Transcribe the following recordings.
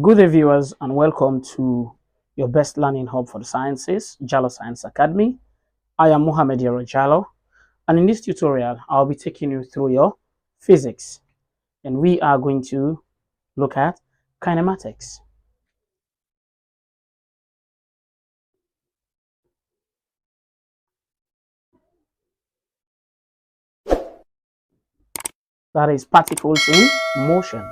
Good day, viewers, and welcome to your best learning hub for the sciences, Jalo Science Academy. I am Mohamed Yero Jalo, and in this tutorial, I'll be taking you through your physics, and we are going to look at kinematics. That is particles in motion.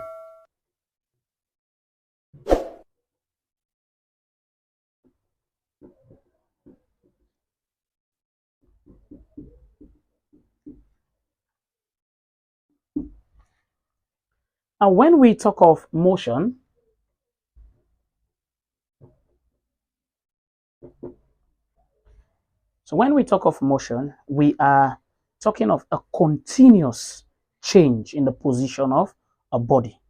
Now, when we talk of motion, we are talking of a continuous change in the position of a body,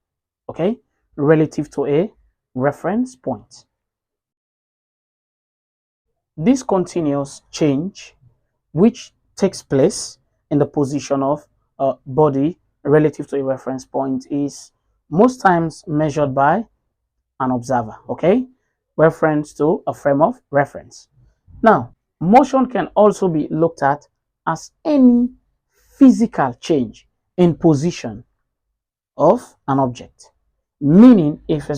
okay, relative to a reference point. This continuous change, which takes place in the position of a body relative to a reference point, is most times measured by an observer, okay? Reference to a frame of reference. Now, motion can also be looked at as any physical change in position of an object. Meaning, if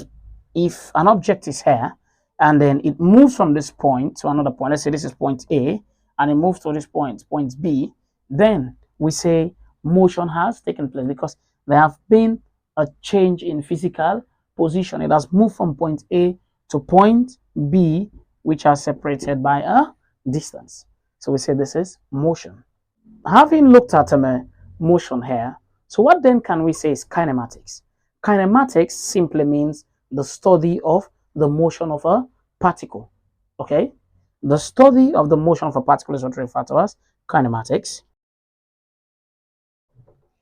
an object is here and then it moves from this point to another point, let's say this is point A, and it moves to this point B, then we say motion has taken place because there have been a change in physical position. It has moved from point A to point B, which are separated by a distance. So we say this is motion. Having looked at motion here, so what then can we say is kinematics? Kinematics simply means the study of the motion of a particle, okay? The study of the motion of a particle is what we refer to as kinematics.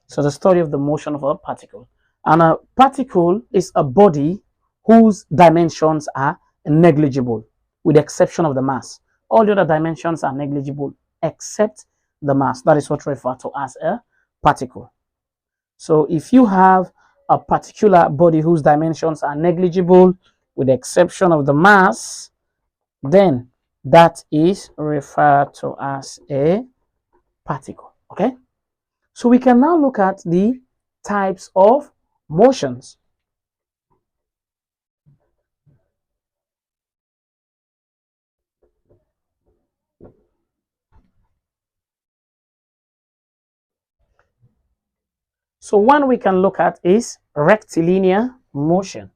So the study of the motion of a particle. And a particle is a body whose dimensions are negligible, with the exception of the mass. All the other dimensions are negligible except the mass. That is what we refer to as a particle. So if you have a particular body whose dimensions are negligible with the exception of the mass, then that is referred to as a particle, okay? So we can now look at the types of motions. So one we can look at is rectilinear motion.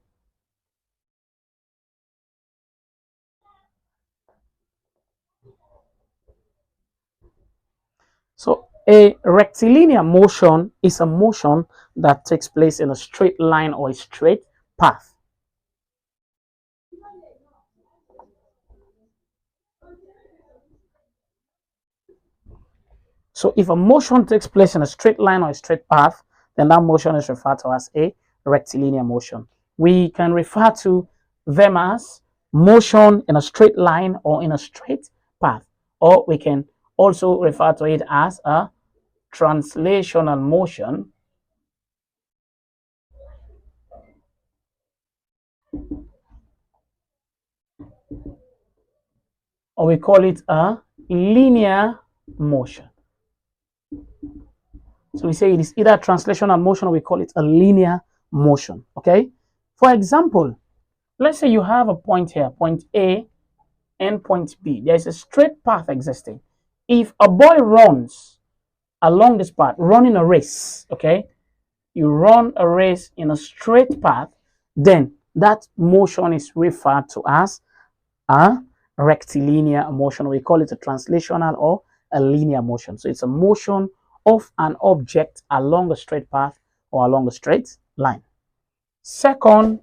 So a rectilinear motion is a motion that takes place in a straight line or a straight path. So if a motion takes place in a straight line or a straight path, then that motion is referred to as a rectilinear motion. We can refer to them as motion in a straight line or in a straight path, or we can also refer to it as a translational motion, or we call it a linear motion. So we say it is either translational motion or we call it a linear motion, okay? For example, let's say you have a point here, point A and point B. There is a straight path existing. If a boy runs along this path, running a race, okay? You run a race in a straight path, then that motion is referred to as a rectilinear motion. We call it a translational or a linear motion. So it's a motion of an object along a straight path or along a straight line. Second,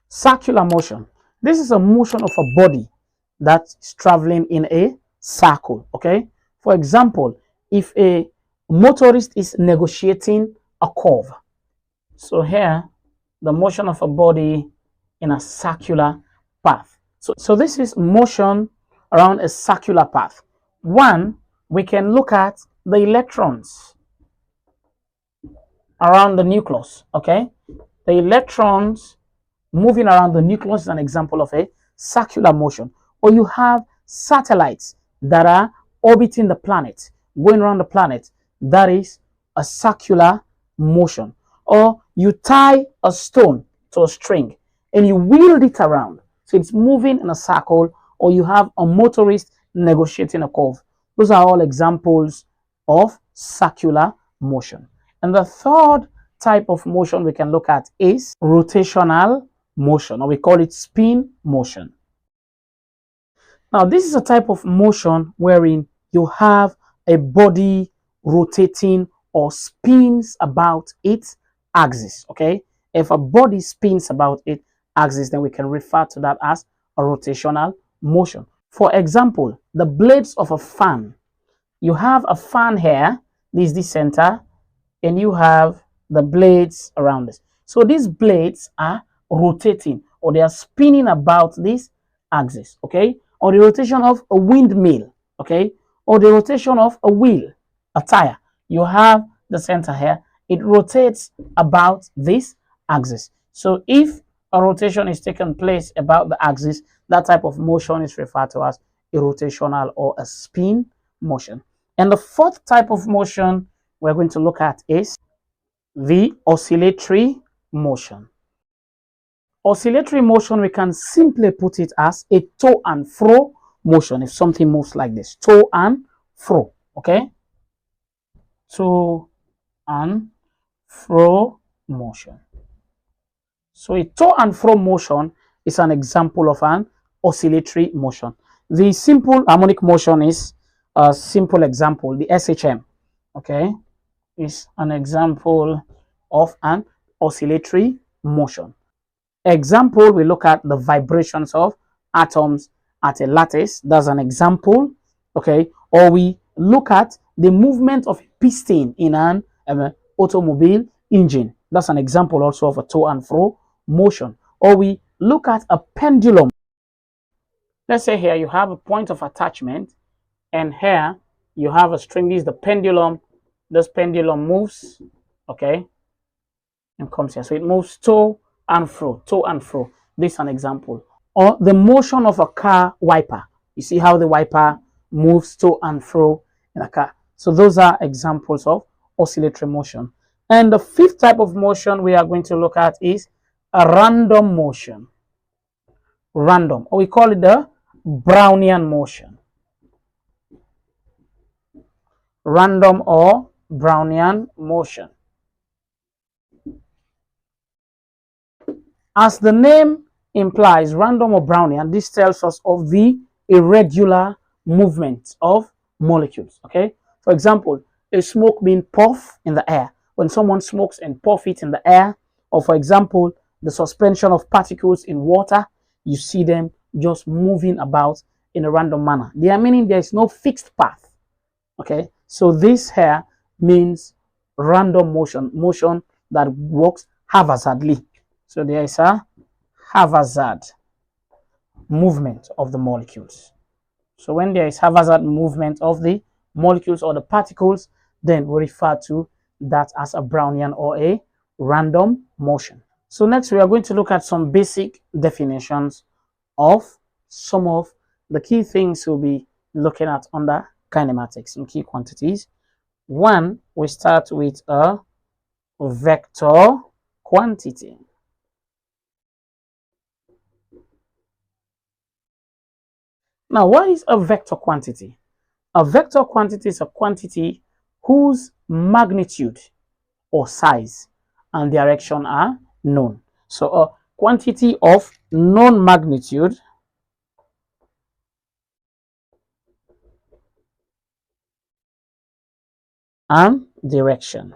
circular motion. This is a motion of a body that's traveling in a circle, okay? For example, if a motorist is negotiating a curve, so here, the motion of a body in a circular path. So this is motion around a circular path. One, we can look at the electrons around the nucleus, okay? The electrons moving around the nucleus is an example of a circular motion. Or you have satellites that are orbiting the planet, going around the planet. That is a circular motion. Or you tie a stone to a string and you wheel it around. So it's moving in a circle. Or you have a motorist negotiating a curve. Those are all examples of circular motion. And the third type of motion we can look at is rotational motion, or we call it spin motion. Now, this is a type of motion wherein you have a body rotating or spins about its axis, okay? If a body spins about its axis, then we can refer to that as a rotational motion. For example, the blades of a fan. You have a fan here, this is the center, and you have the blades around this. So these blades are rotating, or they are spinning about this axis, okay? Or the rotation of a windmill, okay? Or the rotation of a wheel, a tire. You have the center here. It rotates about this axis. So if a rotation is taking place about the axis, that type of motion is referred to as a rotational or a spin motion. And the fourth type of motion we're going to look at is the oscillatory motion. Oscillatory motion, we can simply put it as a to and fro motion. If something moves like this, to and fro, okay? To and fro motion. So a to and fro motion is an example of an oscillatory motion. The simple harmonic motion is a simple example. The SHM, okay, is an example of an oscillatory motion. Example, we look at the vibrations of atoms at a lattice. That's an example, okay? Or we look at the movement of a piston in an automobile engine. That's an example also of a to and fro motion. Or we look at a pendulum. Let's say here you have a point of attachment, and here you have a string. This is the pendulum. This pendulum moves, okay, and comes here. So it moves to and fro, to and fro. This is an example. Or the motion of a car wiper. You see how the wiper moves to and fro in a car. So those are examples of oscillatory motion. And the fifth type of motion we are going to look at is a random motion. Random, or we call it the Brownian motion. Random or Brownian motion. As the name implies, random or Brownian, this tells us of the irregular movement of molecules, okay? For example, a smoke being puffed in the air. When someone smokes and puff it in the air, or for example, the suspension of particles in water, you see them just moving about in a random manner. They are meaning there is no fixed path, okay? So this here means random motion, motion that works haphazardly. So there is a haphazard movement of the molecules. So when there is haphazard movement of the molecules or the particles, then we refer to that as a Brownian or a random motion. So next we are going to look at some basic definitions of some of the key things we'll be looking at under kinematics, some key quantities. One, we start with a vector quantity. Now, what is a vector quantity? A vector quantity is a quantity whose magnitude or size and direction are known. So a quantity of known magnitude and direction,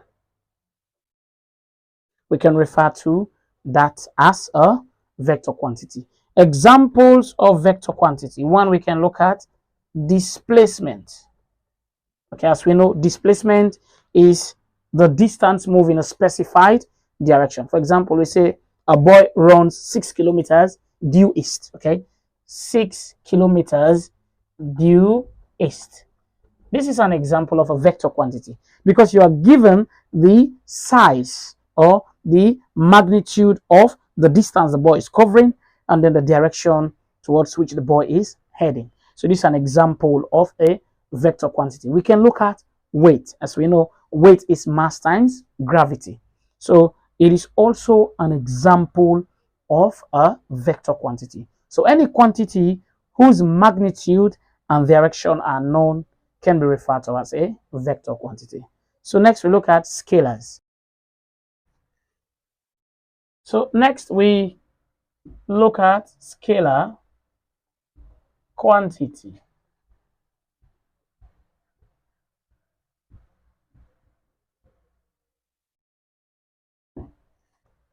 we can refer to that as a vector quantity. Examples of vector quantity. One, we can look at displacement. Okay, as we know, displacement is the distance moved in a specified direction. For example, we say a boy runs 6 kilometers due east. Okay, 6 kilometers due east. This is an example of a vector quantity because you are given the size or the magnitude of the distance the boy is covering, and then the direction towards which the boy is heading. So this is an example of a vector quantity. We can look at weight. As we know, weight is mass times gravity. So it is also an example of a vector quantity. So any quantity whose magnitude and direction are known can be referred to as a vector quantity. So next we look at scalars. So next we look at scalar quantity.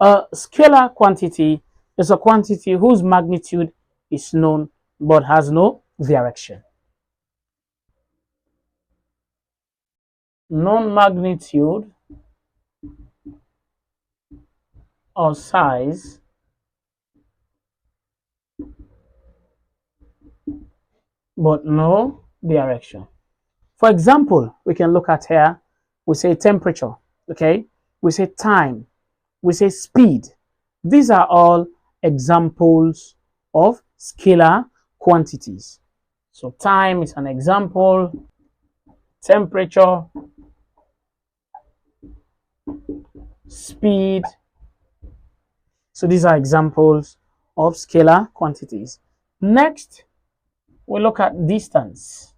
A scalar quantity is a quantity whose magnitude is known but has no direction. Known magnitude or size but no direction. For example, we can look at here, we say temperature, okay? We say time, we say speed. These are all examples of scalar quantities. So time is an example, temperature, speed. So these are examples of scalar quantities. Next, we look at distance.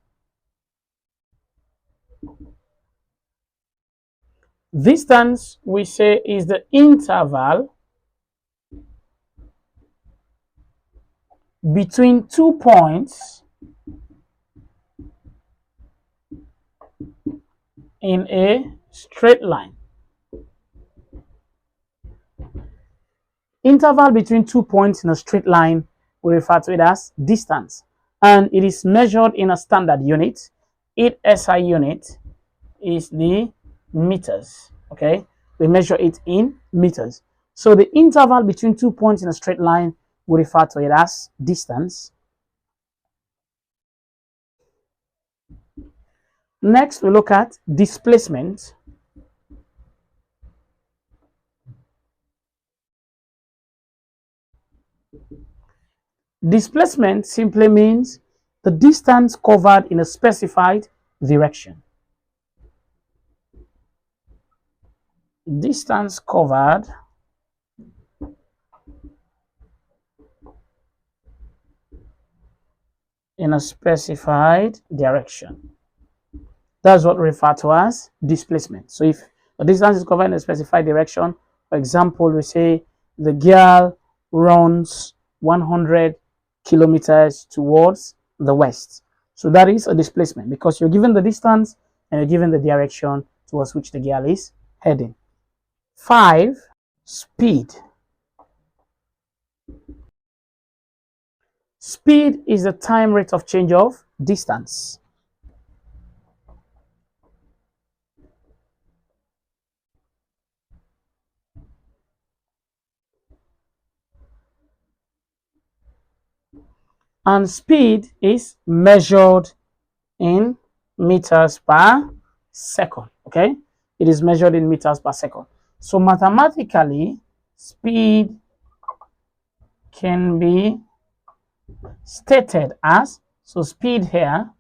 Distance, we say, is the interval between 2 points in a straight line. Interval between 2 points in a straight line, we refer to it as distance. And it is measured in a standard unit. 8 SI unit is the meters, okay? We measure it in meters. So the interval between 2 points in a straight line, we refer to it as distance. Next, we look at displacement. Displacement simply means the distance covered in a specified direction. Distance covered in a specified direction. That's what we refer to as displacement. So if the distance is covered in a specified direction, for example, we say the girl runs 100 kilometers towards the west. So that is a displacement because you're given the distance and you're given the direction towards which the girl is heading. 5. Speed. Speed is the time rate of change of distance. And speed is measured in meters per second, okay? It is measured in meters per second. So mathematically, speed can be stated as, so speed here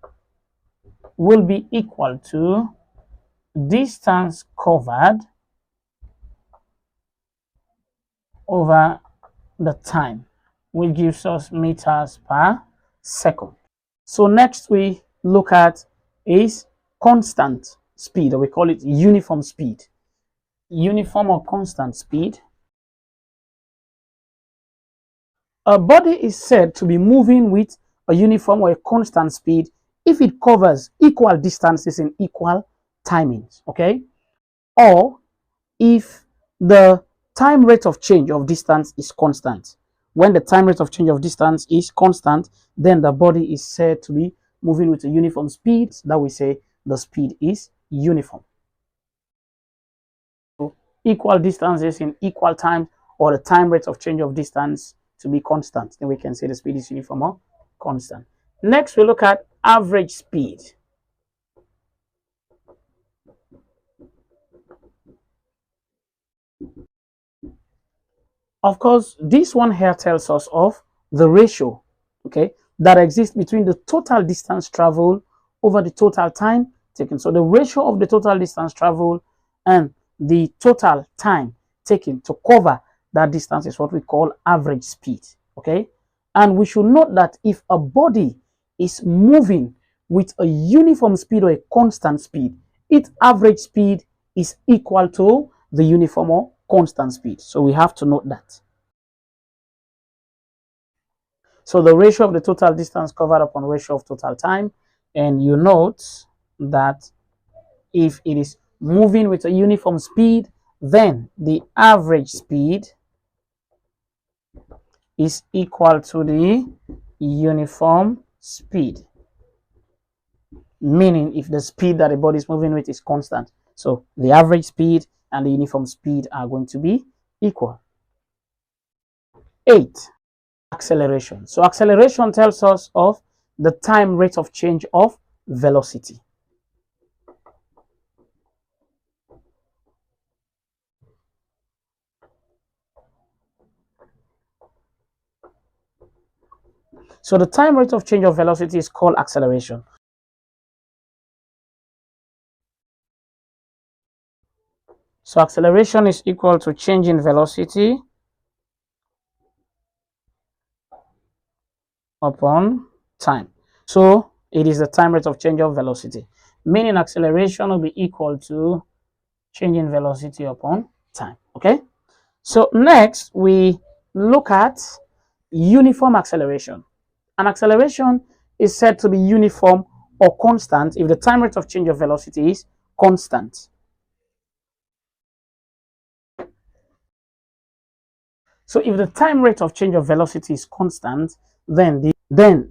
will be equal to distance covered over the time, which gives us meters per second. So next we look at is constant speed, or we call it uniform speed. Uniform or constant speed. A body is said to be moving with a uniform or a constant speed if it covers equal distances in equal timings, okay? Or if the time rate of change of distance is constant. When the time rate of change of distance is constant, then the body is said to be moving with a uniform speed. That we say the speed is uniform. So equal distances in equal time, or the time rate of change of distance to be constant, then we can say the speed is uniform or constant. Next, we look at average speed. Of course, this one here tells us of the ratio, okay, that exists between the total distance traveled over the total time taken. So the ratio of the total distance traveled and the total time taken to cover that distance is what we call average speed, okay? And we should note that if a body is moving with a uniform speed or a constant speed, its average speed is equal to the uniform or constant speed. So we have to note that. So the ratio of the total distance covered upon ratio of total time, and you note that if it is moving with a uniform speed, then the average speed is equal to the uniform speed. Meaning if the speed that the body is moving with is constant, so the average speed and the uniform speed are going to be equal. 8. Acceleration. So acceleration tells us of the time rate of change of velocity. So the time rate of change of velocity is called acceleration. So acceleration is equal to change in velocity upon time. So it is the time rate of change of velocity, meaning acceleration will be equal to change in velocity upon time. Okay. So next we look at uniform acceleration. An acceleration is said to be uniform or constant if the time rate of change of velocity is constant. So if the time rate of change of velocity is constant, then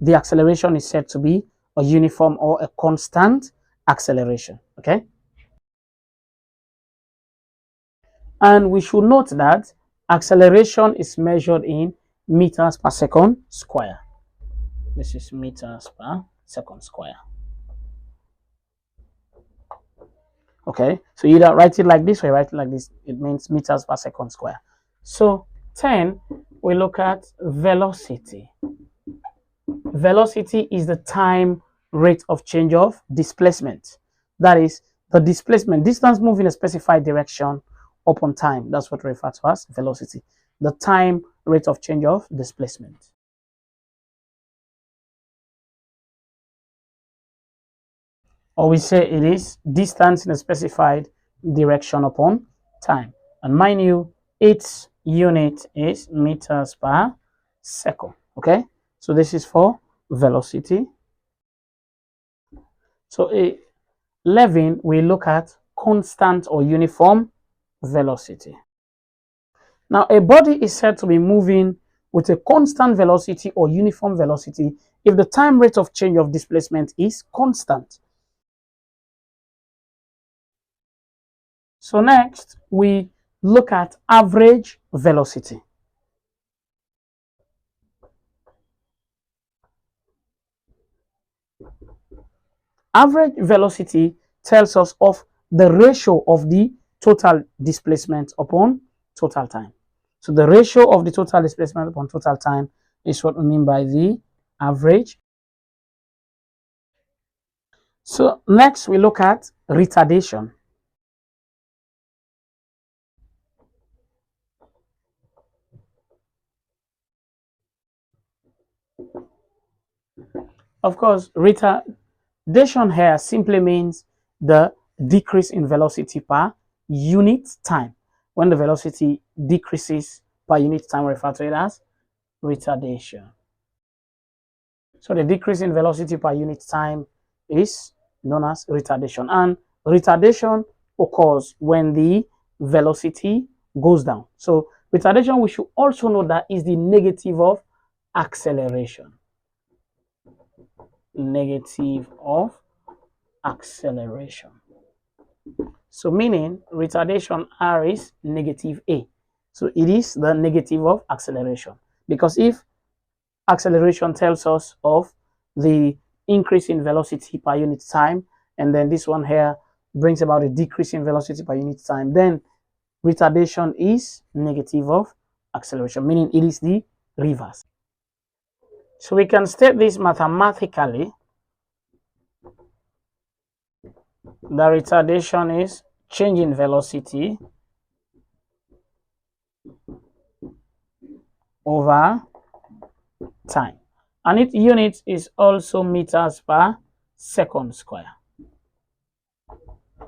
the acceleration is said to be a uniform or a constant acceleration. Okay. And we should note that acceleration is measured in meters per second square. This is meters per second square. Okay, so you either write it like this or you write it like this. It means meters per second square. So 10, we look at velocity. Velocity is the time rate of change of displacement. That is the displacement, distance moving in a specified direction upon time. That's what we refer to as velocity. The time rate of change of displacement. Or we say it is distance in a specified direction upon time. And mind you, its unit is meters per second. Okay, so this is for velocity. So 11, we look at constant or uniform velocity. Now, a body is said to be moving with a constant velocity or uniform velocity if the time rate of change of displacement is constant. So next, we look at average velocity. Average velocity tells us of the ratio of the total displacement upon total time. So the ratio of the total displacement upon total time is what we mean by the average. So next we look at retardation. Of course, retardation here simply means the decrease in velocity per unit time. When the velocity decreases per unit time, we refer to it as retardation. So the decrease in velocity per unit time is known as retardation. And retardation occurs when the velocity goes down. So retardation, we should also know that is the negative of acceleration. Negative of acceleration. So meaning retardation R is negative A. So it is the negative of acceleration. Because if acceleration tells us of the increase in velocity per unit time, and then this one here brings about a decrease in velocity per unit time, then retardation is negative of acceleration, meaning it is the reverse. So we can state this mathematically. The retardation is change in velocity over time, and its unit is also meters per second square.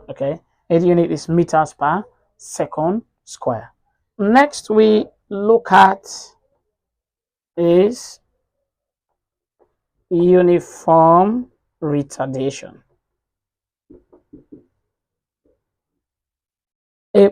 Okay, its unit is meters per second square. Next we look at is uniform retardation. A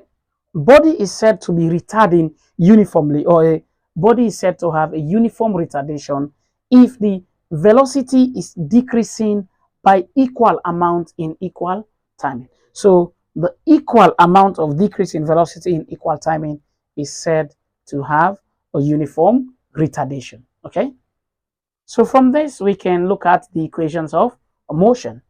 body is said to be retarding uniformly, or a body is said to have a uniform retardation if the velocity is decreasing by equal amount in equal timing. So the equal amount of decrease in velocity in equal timing is said to have a uniform retardation. Okay, so from this we can look at the equations of motion.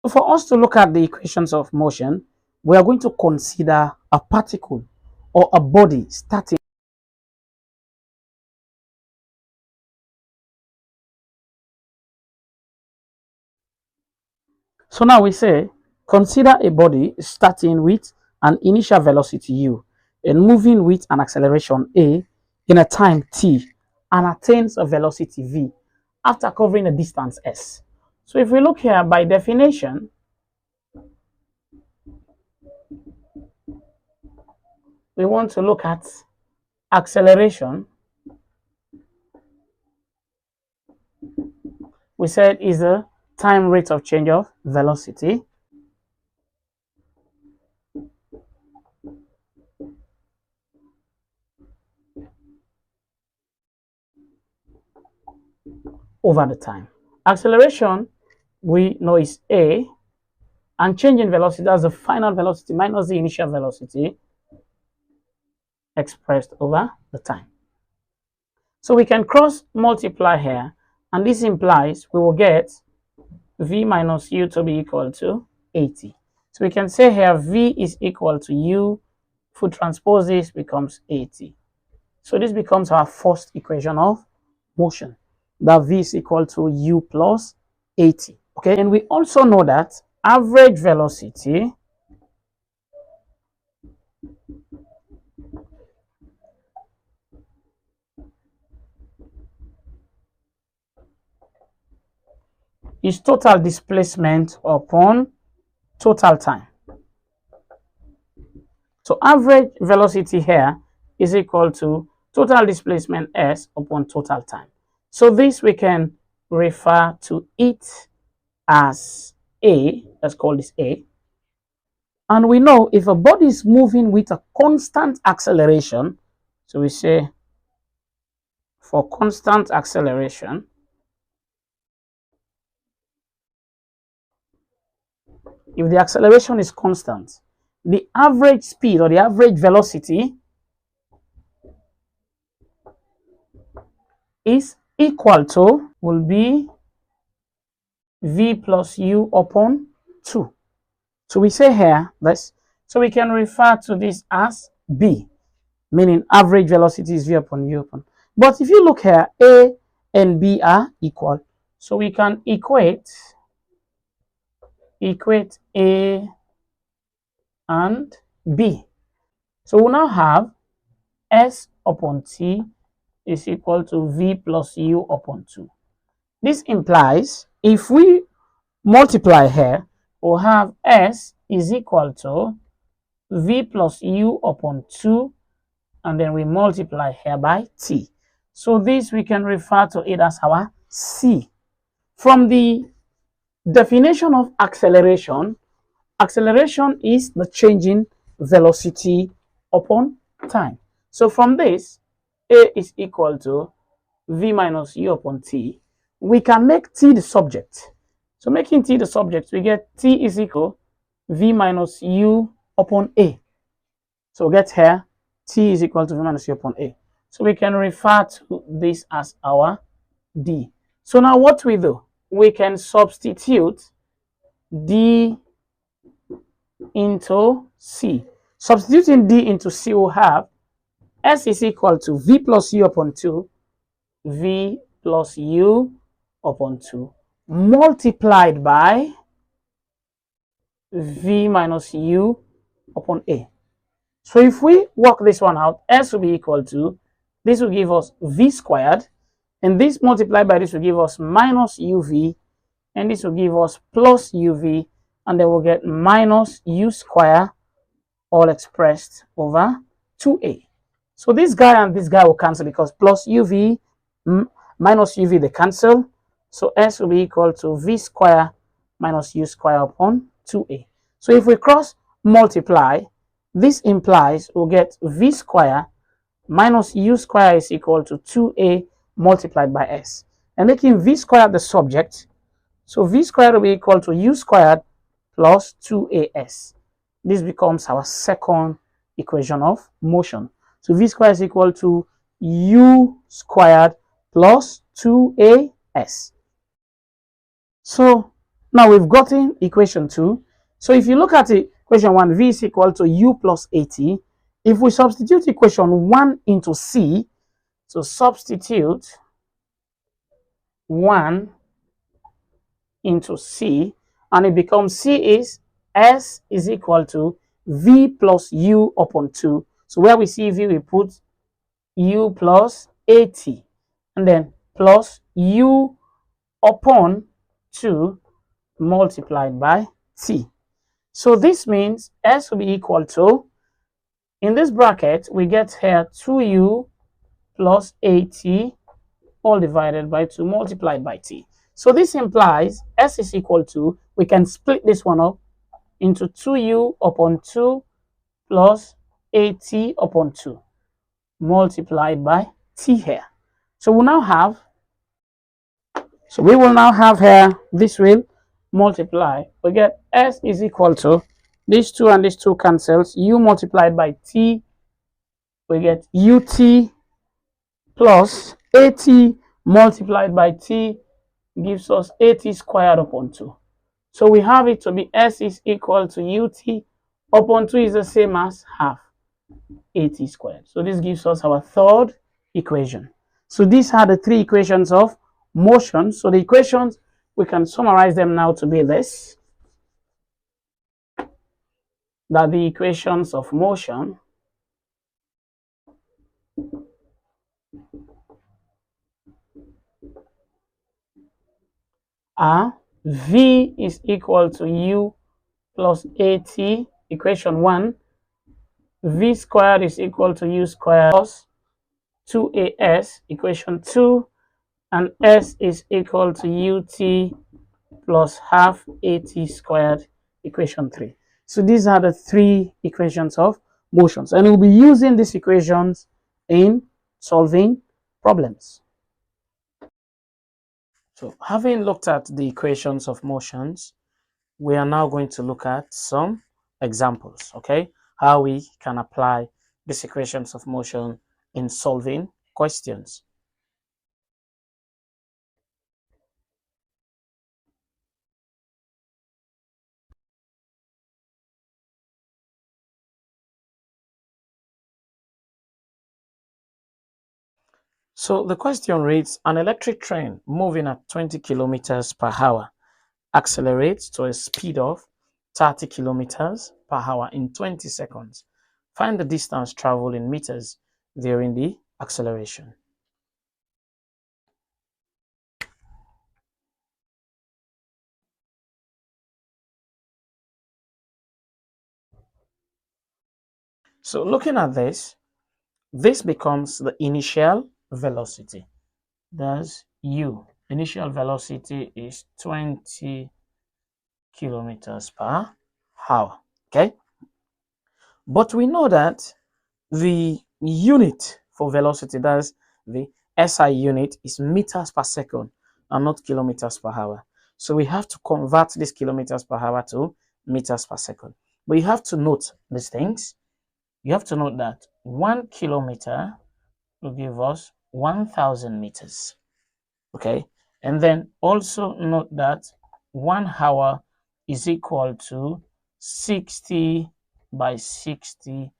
For us to look at the equations of motion, we are going to consider a particle or a body starting. So now we say, consider a body starting with an initial velocity u and moving with an acceleration a in a time t and attains a velocity v after covering a distance s. So if we look here, by definition, we want to look at acceleration. We said is the time rate of change of velocity over the time. Acceleration, we know, is a, and change in velocity, that's the final velocity minus the initial velocity expressed over the time. So we can cross multiply here, and this implies we will get v minus u to be equal to 80. So we can say here v is equal to u. If we transpose this, becomes 80. So this becomes our first equation of motion, that v is equal to u plus 80. Okay, and we also know that average velocity is total displacement upon total time. So average velocity here is equal to total displacement s upon total time. So this we can refer to it as a. Let's call this a. And we know if a body is moving with a constant acceleration, so we say for constant acceleration, if the acceleration is constant, the average speed or the average velocity is equal to, will be v plus u upon 2. So we say here this, so we can refer to this as b, meaning average velocity is v upon u upon. But if you look here, a and b are equal, so we can equate a and b. So we now have s upon t is equal to v plus u upon 2. This implies if we multiply here, we'll have s is equal to v plus u upon 2, and then we multiply here by t. So this we can refer to it as our c. From the definition of acceleration, acceleration is the change in velocity upon time. So from this, a is equal to v minus u upon t. We can make t the subject. So making t the subject, we get t is equal v minus u upon a. So we get here t is equal to v minus u upon a. So we can refer to this as our d. So now what we do, we can substitute d into c. Substituting d into c, will have s is equal to v plus u upon 2, v plus u upon 2 multiplied by v minus u upon a. So if we work this one out, s will be equal to, this will give us v squared, and this multiplied by this will give us minus uv, and this will give us plus uv, and then we'll get minus u squared, all expressed over 2a. So this guy and this guy will cancel because plus uv minus uv, they cancel. So s will be equal to v squared minus u squared upon 2a. So if we cross multiply, this implies we'll get v squared minus u squared is equal to 2a multiplied by s. And making v squared the subject, so v squared will be equal to u squared plus 2as. This becomes our second equation of motion. So v squared is equal to u squared plus 2as. So now we've gotten equation 2. So if you look at equation 1, v is equal to u plus at. If we substitute equation 1 into c, so substitute 1 into c, and it becomes c is s is equal to v plus u upon 2. So where we see v, we put u plus at, and then plus u upon 2 multiplied by t. So this means s will be equal to, in this bracket, we get here 2u plus at all divided by 2 multiplied by t. So this implies s is equal to, we can split this one up into 2u upon 2 plus at upon 2 multiplied by t here. So we now have, so we will now have here, this will multiply. We get s is equal to, these 2 and these 2 cancels, u multiplied by t, we get ut plus at multiplied by t gives us at squared upon 2. So we have it to be s is equal to ut upon 2 is the same as half at squared. So this gives us our third equation. So these are the 3 equations of motion. So the equations, we can summarize them now to be this, that the equations of motion are v is equal to u plus at, equation 1, v squared is equal to u squared plus 2as, equation 2, and s is equal to ut plus half at squared, equation 3. So these are the 3 equations of motions, and we'll be using these equations in solving problems. So having looked at the equations of motions, we are now going to look at some examples, okay? How we can apply these equations of motion in solving questions. So the question reads, an electric train moving at 20 kilometers per hour accelerates to a speed of 30 kilometers per hour in 20 seconds. Find the distance traveled in meters during the acceleration. So looking at this becomes the initial velocity. That's u. Initial velocity is 20 kilometers per hour. Okay. But we know that the unit for velocity, that's the SI unit, is meters per second and not kilometers per hour. So we have to convert this kilometers per hour to meters per second. But you have to note these things. You have to note that 1 kilometer will give us 1,000 meters. Okay, and then also note that 1 hour is equal to 60 by 60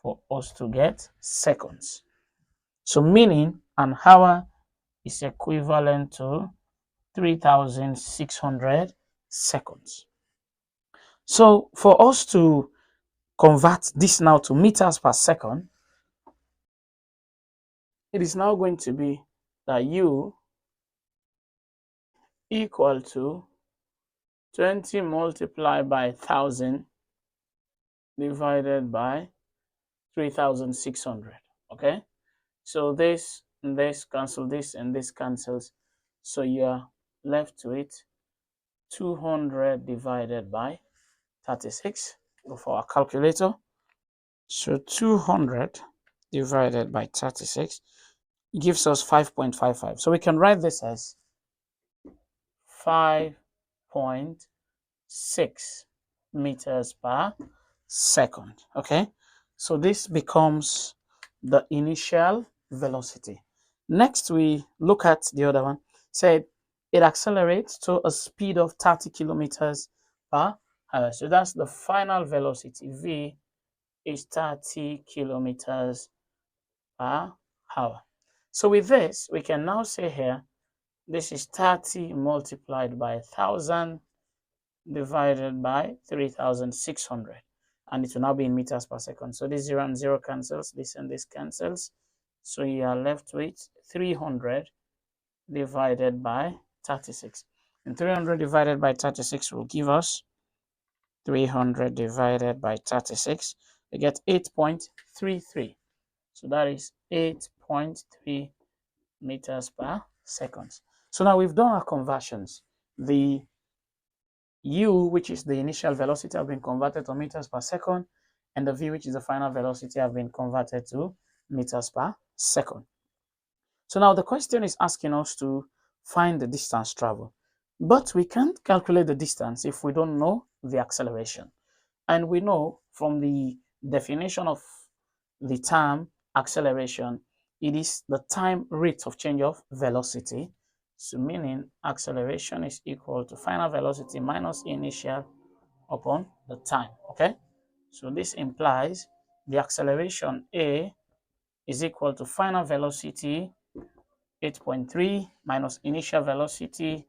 for us to get seconds. So meaning an hour is equivalent to 3,600 seconds. So for us to convert this now to meters per second, it is now going to be that U equal to 20 multiplied by 1,000 divided by 3,600. Okay, so this and this cancel, this and this cancels, so you are left with 200 divided by 36. Go for our calculator. So 200 divided by 36 gives us 5.55. So we can write this as 5.6 meters per second. Okay, so this becomes the initial velocity. Next, we look at the other one. Said it accelerates to a speed of 30 kilometers per hour. So that's the final velocity. V is 30 kilometers per hour. So with this, we can now say here, this is 30 multiplied by 1,000 divided by 3,600. And it will now be in meters per second. So this 0 and 0 cancels, this and this cancels. So you are left with 300 divided by 36. And 300 divided by 36 will give us 300 divided by 36. We get 8.33. So that is 8.3 meters per second. So now we've done our conversions. The U, which is the initial velocity, have been converted to meters per second, and the V, which is the final velocity, have been converted to meters per second. So now the question is asking us to find the distance traveled, but we can't calculate the distance if we don't know the acceleration. And we know from the definition of the term acceleration, it is the time rate of change of velocity. So meaning acceleration is equal to final velocity minus initial upon the time. Okay, so this implies the acceleration A is equal to final velocity 8.3 minus initial velocity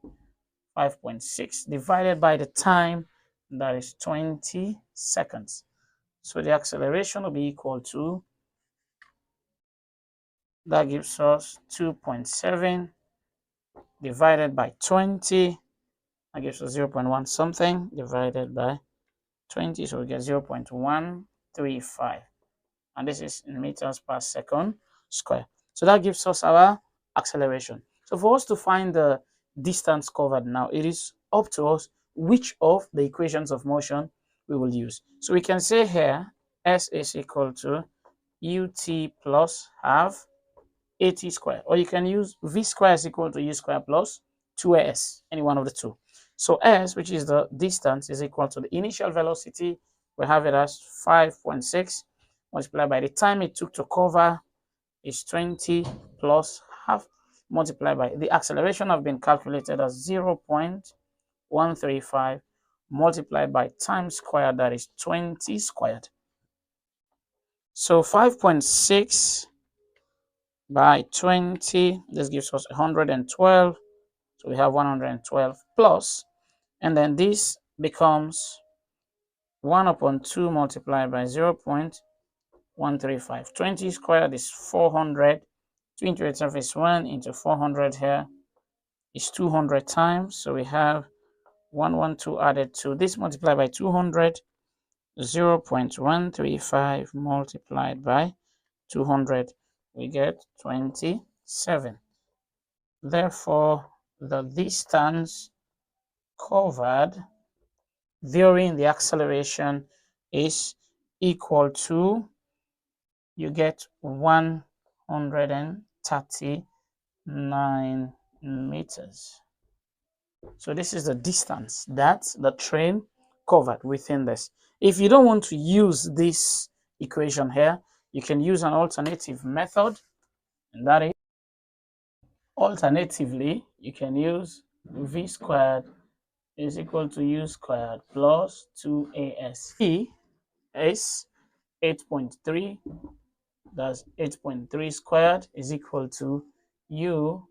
5.6 divided by the time, that is 20 seconds. So the acceleration will be equal to, that gives us 2.7 divided by 20. That gives us 0.1 something divided by 20. So we get 0.135. And this is in meters per second square. So that gives us our acceleration. So for us to find the distance covered now, it is up to us which of the equations of motion we will use. So we can say here, S is equal to ut plus half at square, or you can use v square is equal to u square plus 2s, any one of the two. So s, which is the distance, is equal to the initial velocity. We have it as 5.6 multiplied by the time it took to cover is 20 plus half multiplied by the acceleration have been calculated as 0.135 multiplied by time squared, that is 20 squared. So 5.6 by 20, this gives us 112. So we have 112 plus, and then this becomes 1 upon 2 multiplied by 0.135. 20 squared is 400. 2 into itself is 1 into 400 here is 200 times. So we have 112 added to this multiplied by 200, 0.135 multiplied by 200, we get 27. Therefore, the distance covered during the acceleration is equal to, you get 139 meters. So this is the distance that the train covered within this. If you don't want to use this equation here, you can use an alternative method, and that is, alternatively, you can use v squared is equal to u squared plus 2as. V is 8.3, that's 8.3 squared is equal to u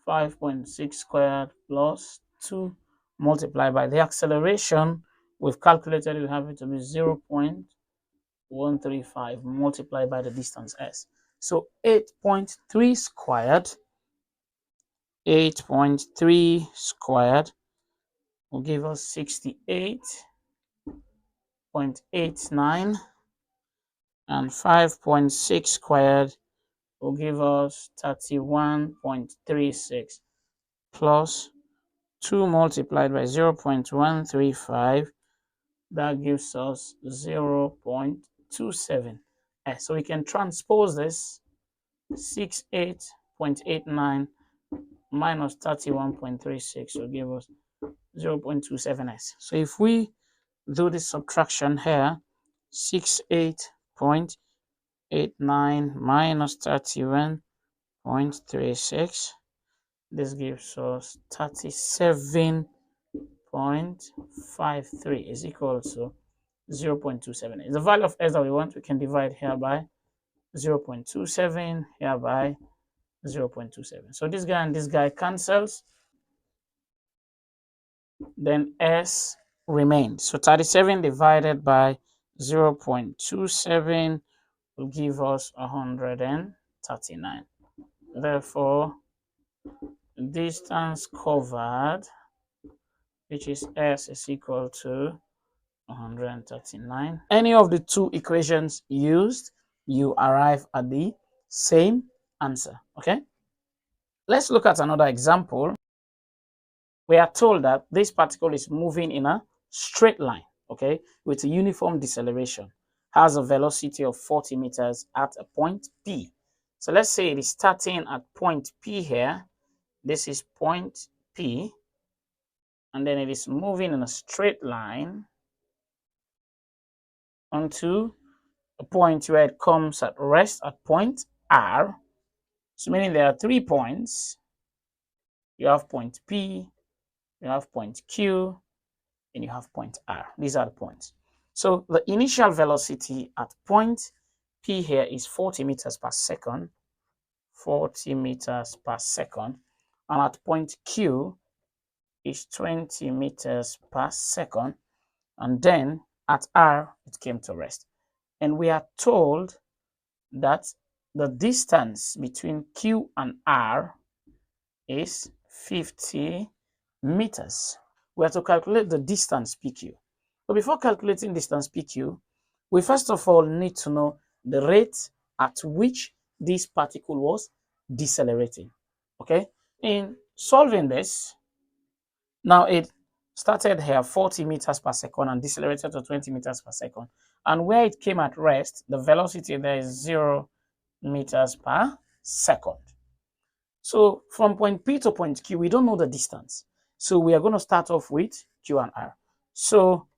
5.6 squared plus 2 multiplied by the acceleration. We've calculated we have it to be 0.135 multiplied by the distance s. So 8.3 squared will give us 68.89, and 5.6 squared will give us 31.36 plus 2 multiplied by 0.135, that gives us 0.27. So we can transpose this 68.89 minus 31.36 will give us 0.27s. So if we do this subtraction here, 68.89 minus 31.36, this gives us 37.53 is equal to 0.27. It's the value of s that we want. We can divide here by 0.27, here by 0.27. So this guy and this guy cancels, then s remains. So 37 divided by 0.27 will give us 139. Therefore, distance covered, which is s, is equal to 139. Any of the two equations used, you arrive at the same answer. Okay, let's look at another example. We are told that this particle is moving in a straight line, okay, with a uniform deceleration, has a velocity of 40 meters at a point P. So let's say it is starting at point P here. This is point P, and then it is moving in a straight line onto a point where it comes at rest at point R. So meaning there are 3 points. You have point P, you have point Q, and you have point R. These are the points. So the initial velocity at point P here is 40 meters per second, 40 meters per second, and at point Q is 20 meters per second, and then at R it came to rest. And we are told that the distance between Q and R is 50 meters. We have to calculate the distance PQ. But before calculating distance PQ, we first of all need to know the rate at which this particle was decelerating. Okay, in solving this, now it started here 40 meters per second and decelerated to 20 meters per second. And where it came at rest, the velocity there is 0 meters per second. So from point P to point Q, we don't know the distance. So we are going to start off with Q and R. So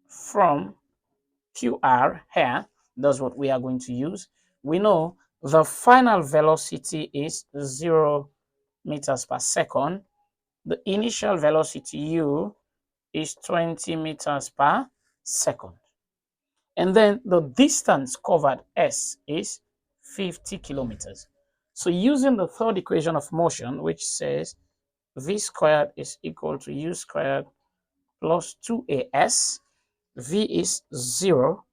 from QR here, that's what we are going to use. We know the final velocity is 0 meters per second. The initial velocity U is 20 meters per second. And then the distance covered S is 50 kilometers. So using the third equation of motion, which says v squared is equal to u squared plus 2as, v is 0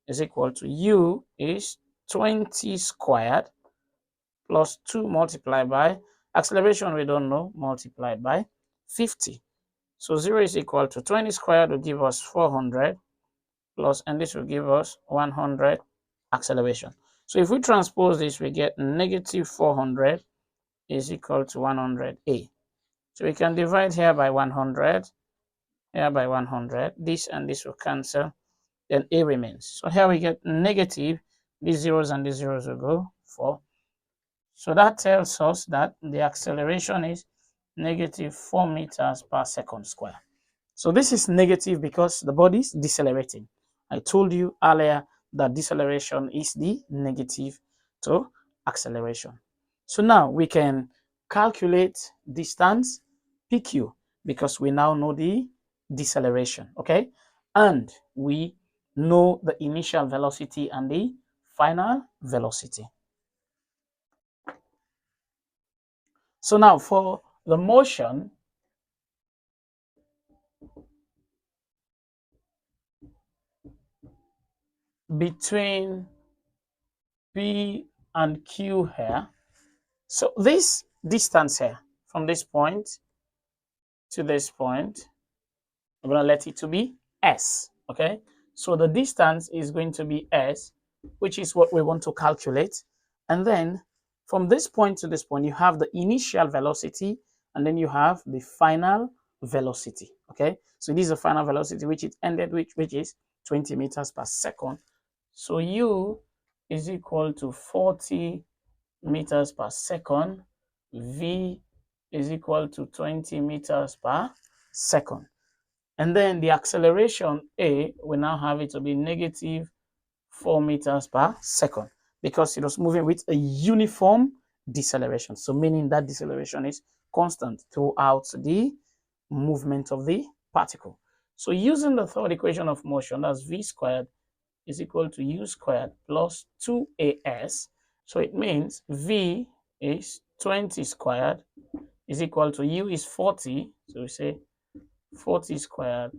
is equal to u is 20 squared plus 2 multiplied by acceleration we don't know, multiplied by 50. So 0 is equal to 20 squared will give us 400 plus, and this will give us 100 acceleration. So if we transpose this, we get negative 400 is equal to 100a. So we can divide here by 100, here by 100. This and this will cancel, then a remains. So here we get negative, these zeros and these zeros will go 4. So that tells us that the acceleration is negative 4 meters per second square. So this is negative because the body is decelerating. I told you earlier that deceleration is the negative to acceleration. So now we can calculate distance PQ because we now know the deceleration, okay? And we know the initial velocity and the final velocity. So now for the motion, between P and Q here, so this distance here from this point to this point, I'm going to let it to be S, okay? So the distance is going to be S, which is what we want to calculate. And then from this point to this point, you have the initial velocity, and then you have the final velocity, okay? So this is the final velocity, which it ended with, which is 20 meters per second. So U is equal to 40 meters per second. V is equal to 20 meters per second. And then the acceleration A, we now have it to be negative 4 meters per second because it was moving with a uniform deceleration. So meaning that deceleration is constant throughout the movement of the particle. So using the third equation of motion, that's V squared is equal to U squared plus 2AS. So it means V is 20 squared is equal to U is 40. So we say 40 squared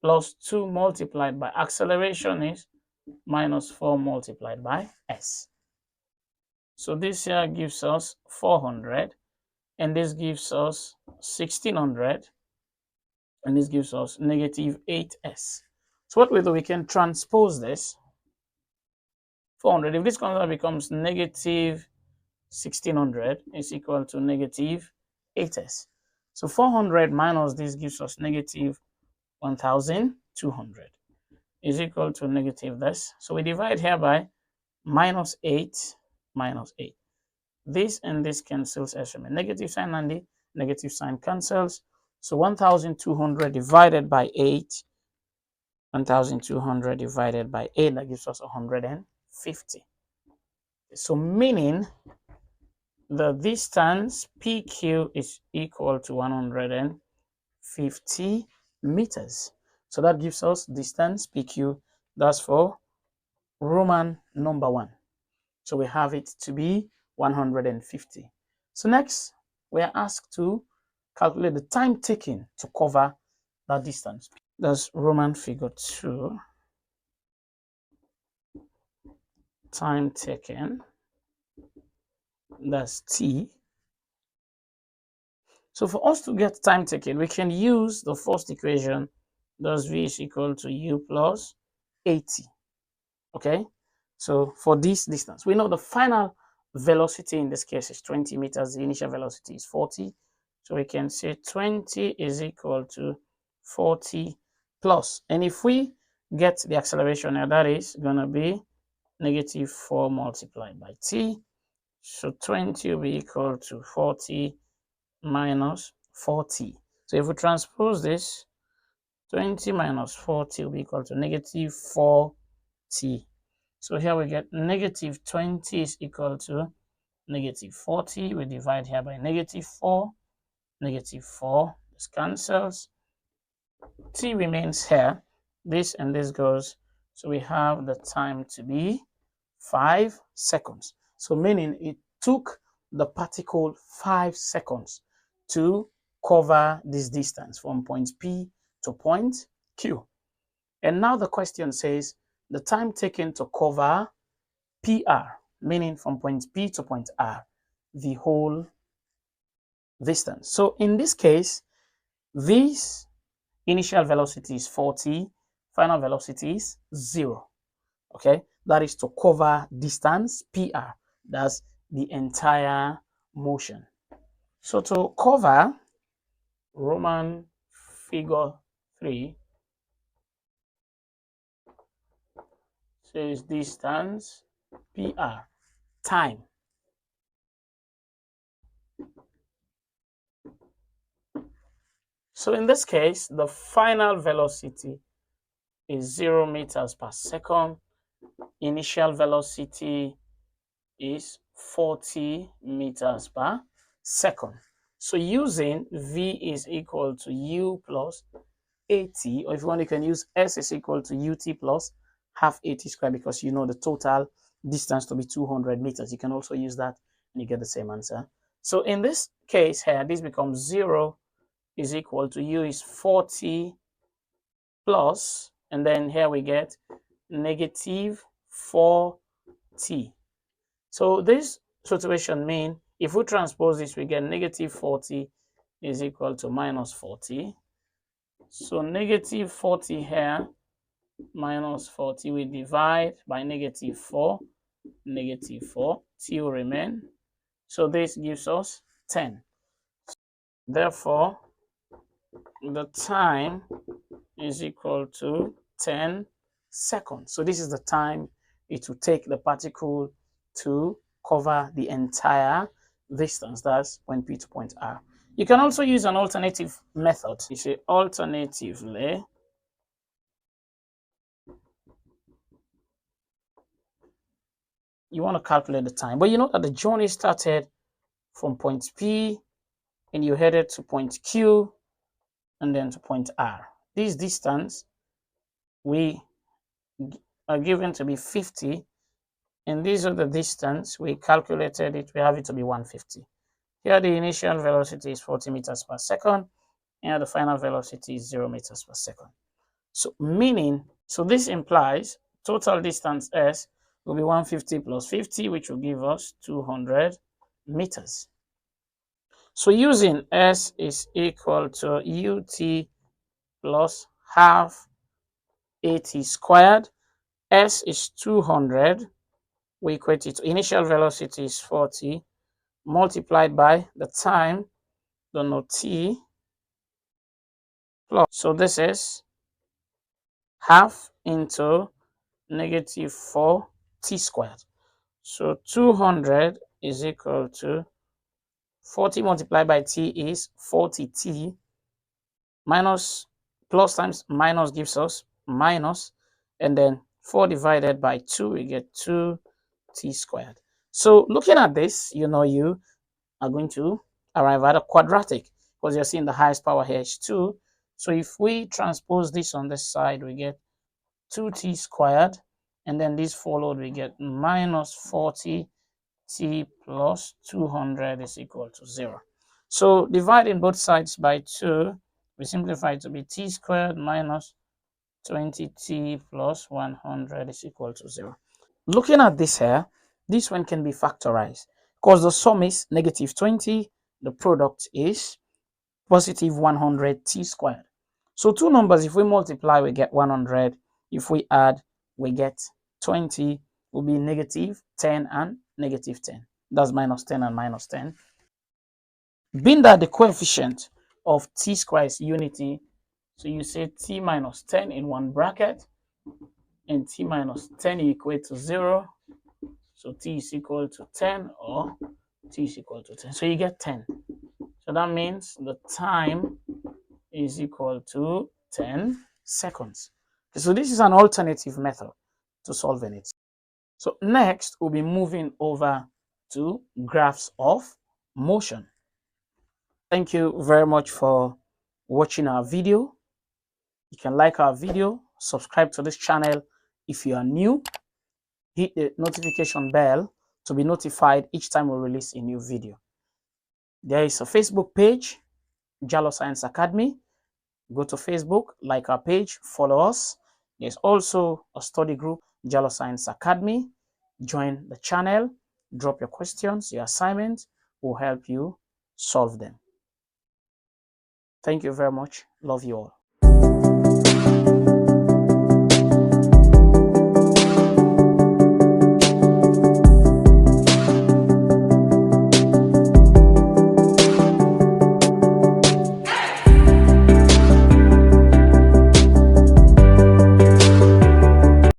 plus 2 multiplied by acceleration is minus 4 multiplied by S. So this here gives us 400, and this gives us 1600, and this gives us negative 8S. So what we do, we can transpose this 400. If this comes out, becomes negative 1600 is equal to negative 8S. So 400 minus this gives us negative 1200 is equal to negative this. So we divide here by minus 8 minus 8. This and this cancels as a negative sign, and the negative sign cancels. So 1200 divided by 8, 1200 divided by 8, that gives us 150. So meaning the distance PQ is equal to 150 meters. So that gives us distance PQ. That's for Roman number 1. So we have it to be 150. So next, we are asked to calculate the time taken to cover that distance. That's Roman figure 2. Time taken, that's T. So for us to get time taken, we can use the first equation, that's V is equal to U plus 80. Okay, so for this distance, we know the final velocity in this case is 20 meters. The initial velocity is 40. So we can say 20 is equal to 40 plus. And if we get the acceleration now, that is going to be negative 4 multiplied by t. So 20 will be equal to 40 minus 40. So if we transpose this, 20 minus 40 will be equal to negative 4t. So here we get negative 20 is equal to negative 40. We divide here by negative 4. Negative 4, this cancels. T remains here. This and this goes. So we have the time to be 5 seconds. So meaning it took the particle 5 seconds to cover this distance from point P to point Q. And now the question says the time taken to cover PR, meaning from point P to point R, the whole distance. So in this case, this initial velocity is 40, final velocity is 0. Okay, that is to cover distance PR. That's the entire motion. So to cover Roman figure 3 says distance PR, time. So in this case, the final velocity is 0 meters per second. Initial velocity is 40 meters per second. So using v is equal to u plus at, or if you want, you can use s is equal to ut plus half at squared, because you know the total distance to be 200 meters. You can also use that and you get the same answer. So in this case here, this becomes 0 is equal to u is 40 plus, and then here we get negative 4t. So this situation means if we transpose this, we get negative 40 is equal to minus 40. So negative 40 here minus 40, we divide by negative 4, t will remain. So this gives us 10. Therefore, the time is equal to 10 seconds. So this is the time it will take the particle to cover the entire distance. That's point P to point R. You can also use an alternative method. You say alternatively, you want to calculate the time, but you know that the journey started from point P and you headed to point Q and then to point R. This distance we are given to be 50, and these are the distance we calculated it, we have it to be 150. Here the initial velocity is 40 meters per second, and the final velocity is 0 meters per second. So meaning, so this implies total distance s will be 150 plus 50, which will give us 200 meters. So using s is equal to ut plus half at squared, s is 200, we equate it to initial velocity is 40 multiplied by the time, don't know, t plus, so this is half into negative 4t squared. So 200 is equal to 40 multiplied by t is 40t, minus plus times minus gives us minus, and then 4 divided by 2, we get 2t squared. So looking at this, you know you are going to arrive at a quadratic, because you're seeing the highest power here is 2. So if we transpose this on this side, we get 2t squared, and then this followed, we get minus 40t plus 200 is equal to 0. So dividing both sides by 2, we simplify it to be t squared minus 20t plus 100 is equal to 0. Looking at this here, this one can be factorized, because the sum is negative 20, the product is positive 100t squared. So two numbers, if we multiply, we get 100. If we add, we get 20, will be negative 10 and negative 10. That's minus 10 and minus 10. Being that the coefficient of t squared is unity, so you say t minus 10 in one bracket, and t minus 10 equate to 0. So t is equal to 10, or t is equal to 10. So you get 10. So that means the time is equal to 10 seconds. Okay, so this is an alternative method to solving it. So next, we'll be moving over to graphs of motion. Thank you very much for watching our video. You can like our video, subscribe to this channel if you are new, hit the notification bell to be notified each time we release a new video. There is a Facebook page, Jalo Science Academy. Go to Facebook, like our page, follow us. There's also a study group, Jalo Science Academy. Join the channel, drop your questions, your assignments, will help you solve them. Thank you very much. Love you all.